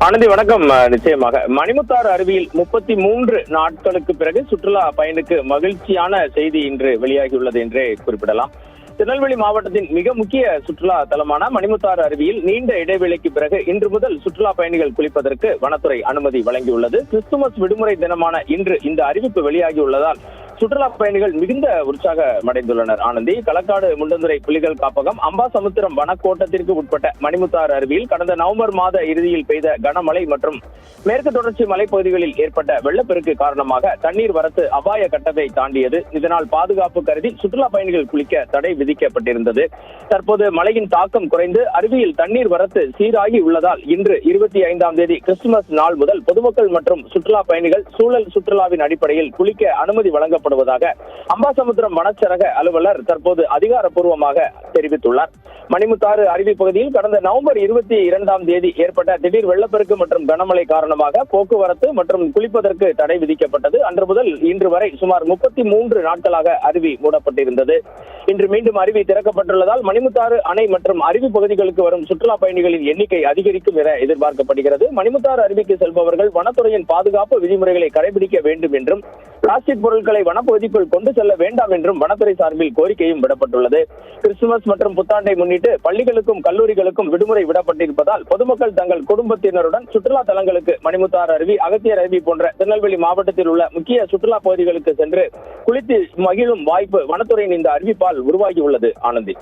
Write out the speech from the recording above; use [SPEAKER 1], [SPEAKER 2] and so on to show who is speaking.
[SPEAKER 1] ஆனந்தி வணக்கம். நிச்சயமாக மணிமுத்தாறு அருவியில் 33 நாட்களுக்கு பிறகு சுற்றுலா பயணிக்கு மகிழ்ச்சியான செய்தி இன்று வெளியாகியுள்ளது என்றே குறிப்பிடலாம். திருநெல்வேலி மாவட்டத்தின் மிக முக்கிய சுற்றுலா தலமான மணிமுத்தாறு அருவியில் நீண்ட இடைவெளிக்கு பிறகு இன்று முதல் சுற்றுலா பயணிகள் குளிப்பதற்கு வனத்துறை அனுமதி வழங்கியுள்ளது. கிறிஸ்துமஸ் விடுமுறை தினமான இன்று இந்த அறிவிப்பு வெளியாகியுள்ளதால் சுற்றுலா பயணிகள் மிகுந்த உற்சாகமடைந்துள்ளனர். ஆனந்தி, களக்காடு முண்டந்துறை புலிகள் காப்பகம், அம்பாசமுத்திரம் வனக்கோட்டத்திற்கு உட்பட்ட மணிமுத்தாறு அருவியில் கடந்த நவம்பர் மாத இறுதியில் பெய்த கனமழை மற்றும் மேற்கு தொடர்ச்சி மலைப்பகுதிகளில் ஏற்பட்ட வெள்ளப்பெருக்கு காரணமாக தண்ணீர் வரத்து அபாய கட்டத்தை தாண்டியது. இதனால் பாதுகாப்பு கருதி சுற்றுலா பயணிகள் குளிக்க தடை விதிக்கப்பட்டிருந்தது. தற்போது மழையின் தாக்கம் குறைந்து அருவியில் தண்ணீர் வரத்து சீராகி உள்ளதால் இன்று 25ஆம் தேதி கிறிஸ்துமஸ் நாள் முதல் பொதுமக்கள் மற்றும் சுற்றுலா பயணிகள் சூழல் சுற்றுலாவின் அடிப்படையில் குளிக்க அனுமதி வழங்கப்படுவதாக அம்பாசமுத்திரம் வனச்சரக அலுவலர் தற்போது அதிகாரப்பூர்வமாக தெரிவித்துள்ளார். மணிமுத்தாறு அருவி பகுதியில் கடந்த நவம்பர் 22ஆம் தேதி ஏற்பட்ட திடீர் வெள்ளப்பெருக்கு மற்றும் கனமழை காரணமாக போக்குவரத்து மற்றும் குளிப்பதற்கு தடை விதிக்கப்பட்டது. அன்று முதல் இன்று வரை சுமார் 33 நாட்களாக அருவி மூடப்பட்டிருந்தது. இன்று மீண்டும் அருவி திறக்கப்பட்டுள்ளதால் மணிமுத்தாறு அணை மற்றும் அருவி பகுதிகளுக்கு வரும் சுற்றுலா பயணிகளின் எண்ணிக்கை அதிகரிக்கும் என எதிர்பார்க்கப்படுகிறது. மணிமுத்தாறு அருவிக்கு செல்பவர்கள் வனத்துறையின் பாதுகாப்பு விதிமுறைகளை கடைபிடிக்க வேண்டும் என்றும் பிளாஸ்டிக் பொருட்களை வனப்பகுதிக்குள் கொண்டு செல்ல வேண்டாம் என்றும் வனத்துறை சார்பில் கோரிக்கையும் விடப்பட்டுள்ளது. கிறிஸ்துமஸ் மற்றும் புத்தாண்டை முன்னிட்டு பள்ளிகளுக்கும் கல்லூரிகளுக்கும் விடுமுறை விடப்பட்டிருப்பதால் பொதுமக்கள் தங்கள் குடும்பத்தினருடன் சுற்றுலா தலங்களுக்கு மணிமுத்தாறு அருவி, அகத்தியர் அருவி போன்ற திருநெல்வேலி மாவட்டத்தில் உள்ள முக்கிய சுற்றுலா பகுதிகளுக்கு சென்று குளித்து மகிழும் வாய்ப்பு வனத்துறையின் இந்த அறிவிப்பால் உருவாகியுள்ளது. ஆனந்தி.